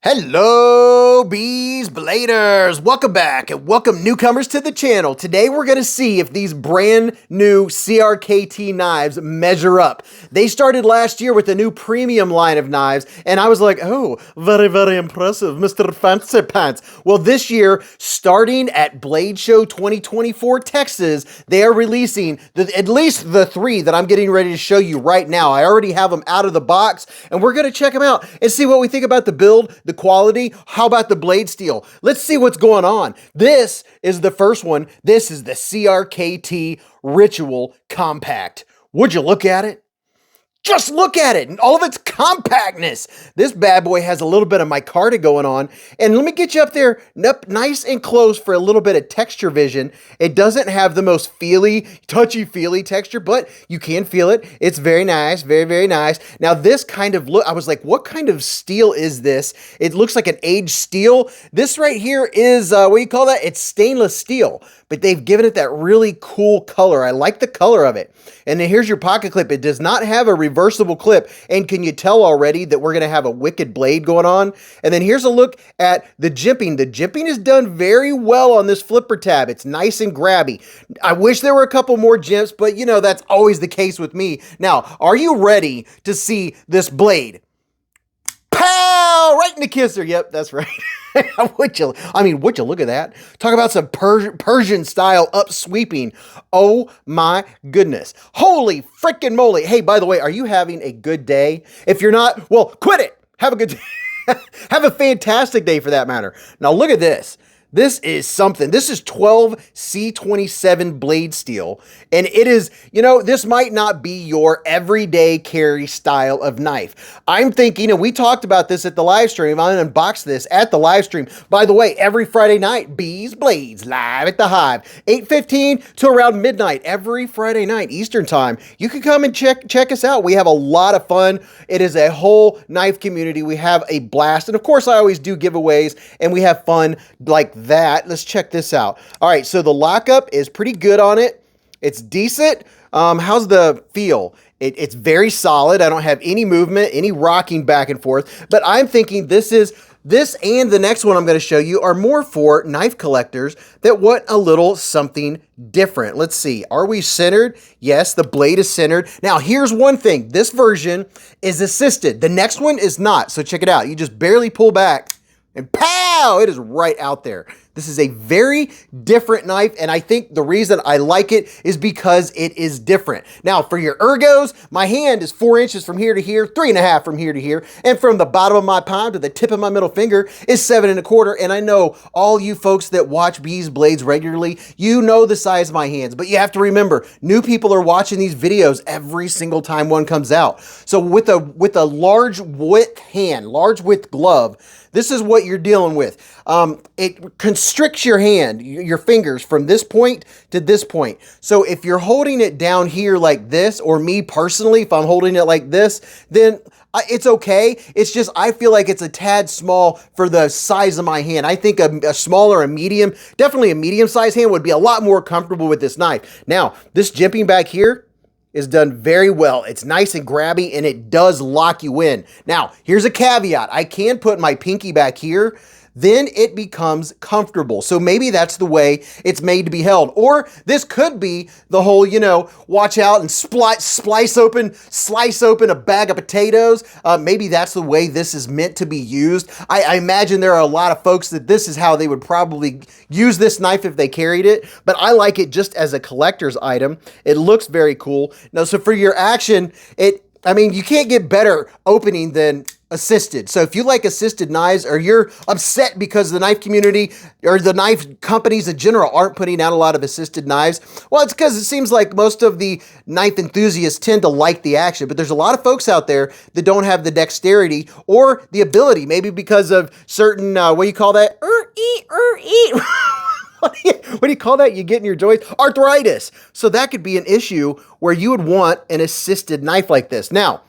Hello, Beez Bladers! Welcome back and welcome newcomers to the channel. Today we're going to see if these brand new CRKT knives measure up. They started last year with a new premium line of knives and I was like, oh, very, very impressive, Mr. Fancy Pants. Well, this year, starting at Blade Show 2024 Texas, they are releasing at least the three that I'm getting ready to show you right now. I already have them out of the box and we're going to check them out and see what we think about the build, the quality. How about the blade steel? Let's see what's going on. This is the first one. This is the CRKT Ritual Compact. Would you look at it? Just look at it and all of its compactness. This bad boy has a little bit of micarta going on. And let me get you up there nice and close for a little bit of texture vision. It doesn't have the most touchy-feely texture, but you can feel it. It's very nice, very, very nice. Now this kind of look, I was like, what kind of steel is this? It looks like an aged steel. This right here is, what do you call that? It's stainless steel, but they've given it that really cool color. I like the color of it. And then here's your pocket clip. It does not have a reversible clip. And can you tell already that we're going to have a wicked blade going on? And then here's a look at the jimping. The jimping is done very well on this flipper tab. It's nice and grabby. I wish there were a couple more jimps, but you know, that's always the case with me. Now, are you ready to see this blade? Pow! Right in the kisser. Yep, that's right. would you look at that? Talk about some Persian style upsweeping. Oh my goodness. Holy frickin' moly. Hey, by the way, are you having a good day? If you're not, well, quit it. Have a good day. Have a fantastic day for that matter. Now look at this. This is something. This is 12C27 blade steel. And it is, you know, this might not be your everyday carry style of knife. I'm thinking, and we talked about this at the live stream. I unboxed this at the live stream. By the way, every Friday night, Beez Blades live at the Hive. 8:15 to around midnight every Friday night Eastern time. You can come and check us out. We have a lot of fun. It is a whole knife community. We have a blast. And of course, I always do giveaways and we have fun like that. Let's check this out. All right, so the lockup is pretty good on it. It's decent. How's the feel? It's very solid. I don't have any movement, any rocking back and forth, but I'm thinking this and the next one I'm going to show you are more for knife collectors that want a little something different. Let's see. Are we centered? Yes, the blade is centered. Now, here's one thing. This version is assisted. The next one is not. So check it out. You just barely pull back and pow, it is right out there. This is a very different knife, and I think the reason I like it is because it is different. Now, for your ergos, my hand is 4 inches from here to here, 3.5 from here to here, and from the bottom of my palm to the tip of my middle finger is 7.25. And I know all you folks that watch Beez Blades regularly, you know the size of my hands, but you have to remember, new people are watching these videos every single time one comes out. So with a large width hand, large width glove, this is what you're dealing with. It constricts your hand, your fingers from this point to this point. So if you're holding it down here like this, or me personally, if I'm holding it like this, then it's okay. It's just, I feel like it's a tad small for the size of my hand. I think a smaller, a medium, definitely a medium-sized hand would be a lot more comfortable with this knife. Now, this jimping back here is done very well. It's nice and grabby and it does lock you in. Now, here's a caveat. I can put my pinky back here, then it becomes comfortable. So maybe that's the way it's made to be held. Or this could be the whole, you know, watch out and slice open a bag of potatoes. Maybe that's the way this is meant to be used. I imagine there are a lot of folks that this is how they would probably use this knife if they carried it, but I like it just as a collector's item. It looks very cool. Now, so for your action, I mean, you can't get better opening than assisted. So if you like assisted knives, or you're upset because the knife community or the knife companies in general aren't putting out a lot of assisted knives, well, it's because it seems like most of the knife enthusiasts tend to like the action, but there's a lot of folks out there that don't have the dexterity or the ability, maybe because of certain, what do you call that? What do you call that? You get in your joints? Arthritis. So that could be an issue where you would want an assisted knife like this. Now,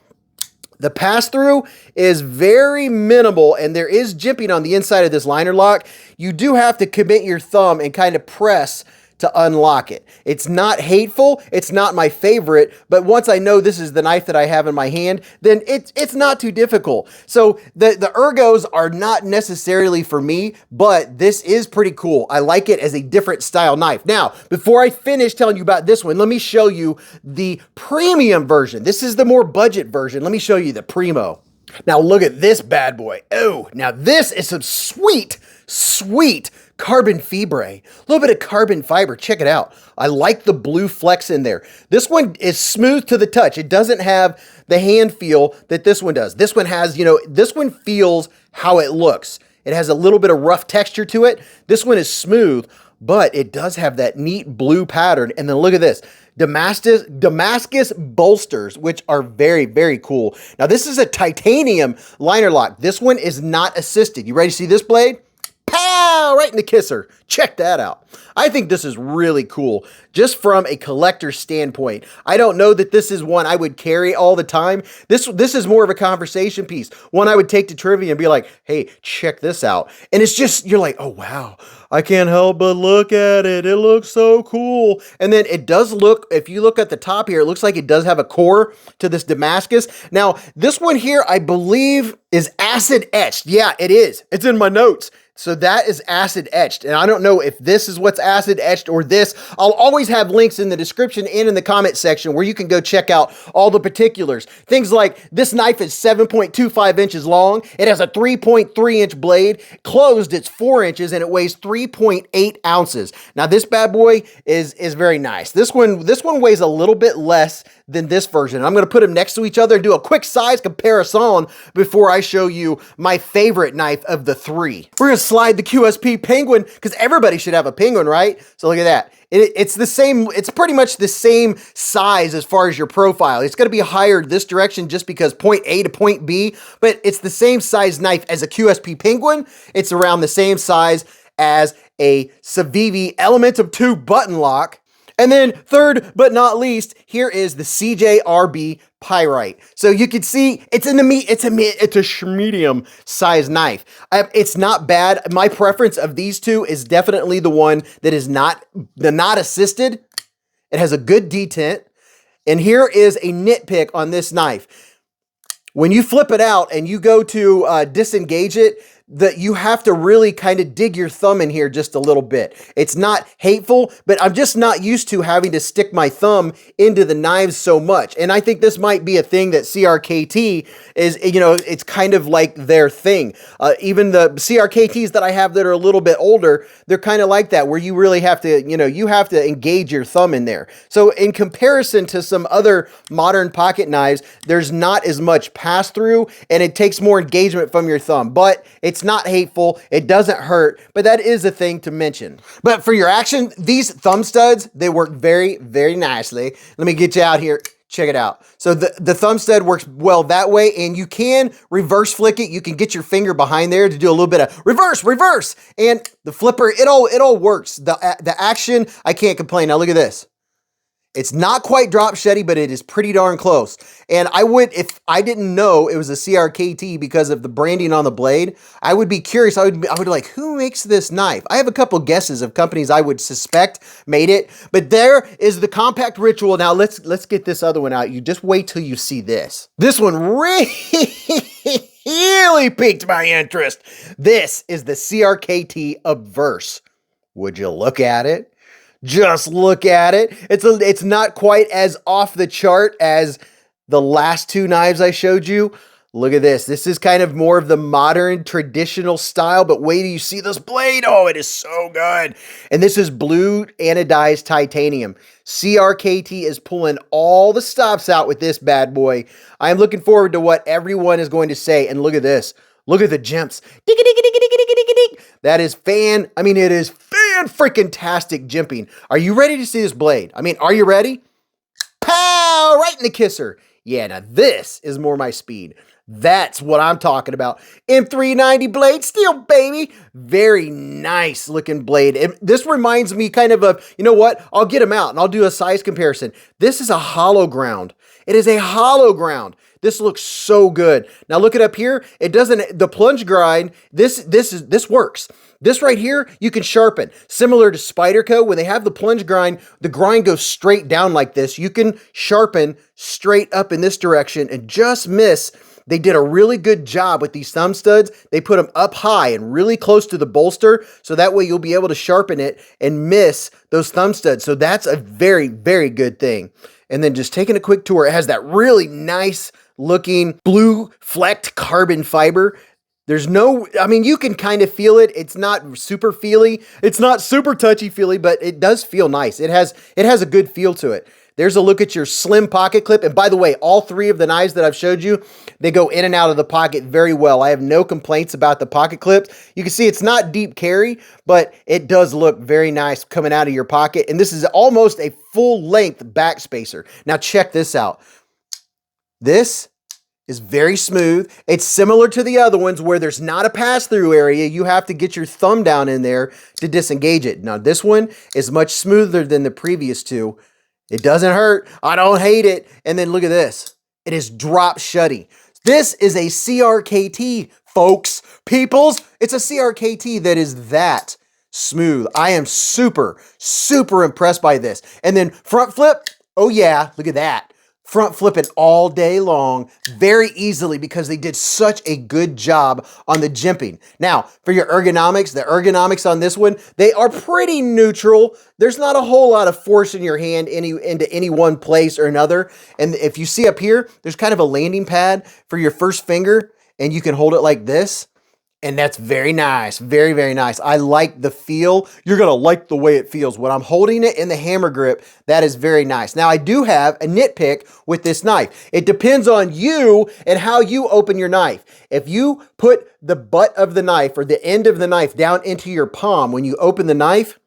the pass-through is very minimal, and there is jimping on the inside of this liner lock. You do have to commit your thumb and kind of press to unlock it. It's not hateful, it's not my favorite, but once I know this is the knife that I have in my hand, then it's not too difficult. So the ergos are not necessarily for me, but this is pretty cool. I like it as a different style knife. Now, before I finish telling you about this one, let me show you the premium version. This is the more budget version. Let me show you the Primo. Now look at this bad boy. Oh, now this is some sweet, sweet carbon fibre. A little bit of carbon fiber. Check it out. I like the blue flecks in there. This one is smooth to the touch. It doesn't have the hand feel that this one does. This one has, this one feels how it looks. It has a little bit of rough texture to it. This one is smooth, but it does have that neat blue pattern. And then look at this. Damascus bolsters, which are very, very cool. Now, this is a titanium liner lock. This one is not assisted. You ready to see this blade? Pow! Right in the kisser. Check that out. I think this is really cool, just from a collector standpoint. I don't know that this is one I would carry all the time. This is more of a conversation piece, one I would take to trivia and be like, hey, check this out. And it's just, you're like, oh, wow, I can't help but look at it. It looks so cool. And then it does look, if you look at the top here, it looks like it does have a core to this Damascus. Now, this one here, I believe, is acid etched. Yeah, it is. It's in my notes. So that is acid etched. And I don't know if this is what's acid etched or this. I'll always have links in the description and in the comment section where you can go check out all the particulars. Things like this knife is 7.25 inches long. It has a 3.3 inch blade. Closed, it's 4 inches and it weighs 3.8 ounces. Now this bad boy is very nice. This one weighs a little bit less than this version. I'm going to put them next to each other and do a quick size comparison before I show you my favorite knife of the three. We're going to slide the QSP Penguin because everybody should have a Penguin, right? So look at that. It's the same, it's pretty much the same size as far as your profile. It's going to be higher this direction just because point A to point B, but it's the same size knife as a QSP Penguin. It's around the same size as a Civivi Elementum 2 button lock. And then third but not least, here is the CJRB Pyrite. So you can see it's in the it's a medium size knife. It's not bad. My preference of these two is definitely the one that is not assisted. It has a good detent. And here is a nitpick on this knife. When you flip it out and you go to disengage it, that you have to really kind of dig your thumb in here just a little bit. It's not hateful, but I'm just not used to having to stick my thumb into the knives so much. And I think this might be a thing that CRKT is, it's kind of like their thing. Even the CRKTs that I have that are a little bit older, they're kind of like that, where you really have to, you have to engage your thumb in there. So in comparison to some other modern pocket knives, there's not as much pass through and it takes more engagement from your thumb, but it's not hateful. It doesn't hurt, but that is a thing to mention. But for your action, these thumb studs, they work very, very nicely. Let me get you out here. Check it out. So the thumb stud works well that way, and you can reverse flick it. You can get your finger behind there to do a little bit of reverse, and the flipper, it all works. The action, I can't complain. Now look at this. It's not quite drop sheddy, but it is pretty darn close. And I would, if I didn't know it was a CRKT because of the branding on the blade, I would be curious. I would be like, who makes this knife? I have a couple guesses of companies I would suspect made it, but there is the Compact Ritual. Now let's get this other one out. You just wait till you see this. This one really piqued my interest. This is the CRKT Obverse. Would you look at it? Just look at it. It's not quite as off the chart as the last two knives I showed you. Look at this. This is kind of more of the modern traditional style, but wait till you see this blade. Oh, it is so good. And this is blue anodized titanium. CRKT is pulling all the stops out with this bad boy. I'm looking forward to what everyone is going to say. And look at this. Look at the gems. That is it is fan-freaking-tastic jimping. Are you ready to see this blade? Are you ready? Pow! Right in the kisser. Yeah, now this is more my speed. That's what I'm talking about. M390 blade steel, baby. Very nice looking blade. This reminds me kind of you know what? I'll get them out and I'll do a size comparison. This is a hollow ground. It is a hollow ground. This looks so good. Now look it up here. It doesn't, the plunge grind, this works. This right here, you can sharpen. Similar to Spyderco, when they have the plunge grind, the grind goes straight down like this. You can sharpen straight up in this direction and just miss. They did a really good job with these thumb studs. They put them up high and really close to the bolster, so that way you'll be able to sharpen it and miss those thumb studs. So that's a very, very good thing. And then just taking a quick tour, it has that really nice looking blue flecked carbon fiber. There's no, I mean, you can kind of feel it. It's not super feely. It's not super touchy feely, but it does feel nice. It has a good feel to it. There's a look at your slim pocket clip. And by the way, all three of the knives that I've showed you, they go in and out of the pocket very well. I have no complaints about the pocket clips. You can see it's not deep carry, but it does look very nice coming out of your pocket. And this is almost a full length back spacer. Now check this out. This is very smooth. It's similar to the other ones where there's not a pass-through area. You have to get your thumb down in there to disengage it. Now this one is much smoother than the previous two. It doesn't hurt. I don't hate it. And then look at this. It is drop shutty. This is a CRKT, folks. Peoples, it's a CRKT that is that smooth. I am super, super impressed by this. And then front flip. Oh yeah, look at that. Front flipping all day long very easily because they did such a good job on the jimping. Now, for your ergonomics, the ergonomics on this one, they are pretty neutral. There's not a whole lot of force in your hand into any one place or another. And if you see up here, there's kind of a landing pad for your first finger, and you can hold it like this. And that's very nice. Very, very nice. I like the feel. You're going to like the way it feels. When I'm holding it in the hammer grip, that is very nice. Now, I do have a nitpick with this knife. It depends on you and how you open your knife. If you put the butt of the knife or the end of the knife down into your palm when you open the knife,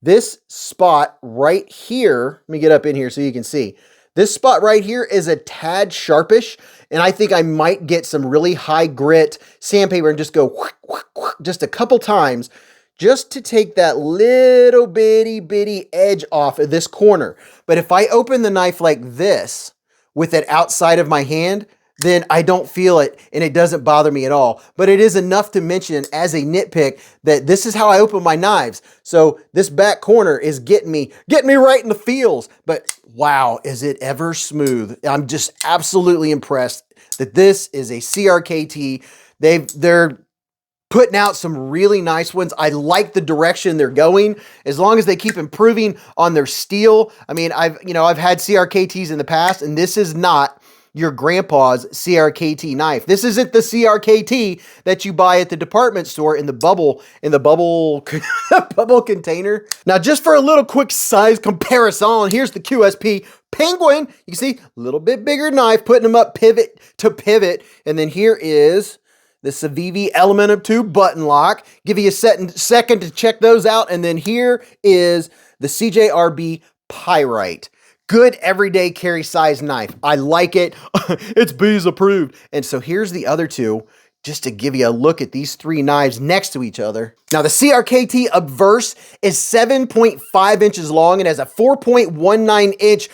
this spot right here, let me get up in here so you can see. This spot right here is a tad sharpish, and I think I might get some really high grit sandpaper and just go whack, whack, whack, just a couple times just to take that little bitty edge off of this corner. But if I open the knife like this with it outside of my hand, then I don't feel it and it doesn't bother me at all. But it is enough to mention as a nitpick that this is how I open my knives. So this back corner is getting me right in the feels. But wow, is it ever smooth. I'm just absolutely impressed that this is a CRKT. They're putting out some really nice ones. I like the direction they're going as long as they keep improving on their steel. I mean, I've had CRKTs in the past, and this is not your grandpa's CRKT knife. This isn't the CRKT that you buy at the department store in the bubble bubble container. Now, just for a little quick size comparison, here's the QSP Penguin. You can see a little bit bigger knife, putting them up pivot to pivot. And then here is the Civivi Element of 2 button lock. Give you a second to check those out. And then here is the CJRB Pyrite. Good everyday carry size knife. I like it. It's Beez approved. And so here's the other two, just to give you a look at these three knives next to each other. Now the CRKT Obverse is 7.5 inches long and has a 4.19 inch,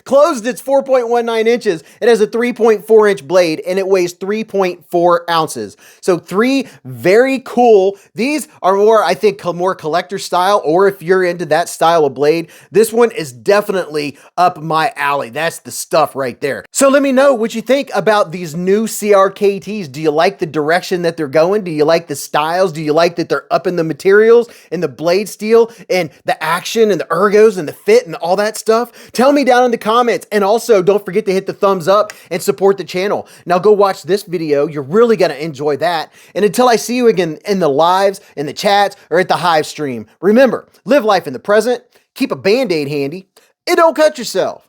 closed it's 4.19 inches. It has a 3.4 inch blade and it weighs 3.4 ounces. So three very cool. These are more, I think, more collector style, or if you're into that style of blade, this one is definitely up my alley. That's the stuff right there. So let me know what you think about these new CRKTs. Do you like the direction that they're going? Do you like the styles? Do you like that they're up in the materials and the blade steel and the action and the ergos and the fit and all that stuff? Tell me down in the comments. And also don't forget to hit the thumbs up and support the channel. Now go watch this video. You're really going to enjoy that. And until I see you again in the lives, in the chats, or at the Hive stream, remember, live life in the present, keep a Band-Aid handy, and don't cut yourself.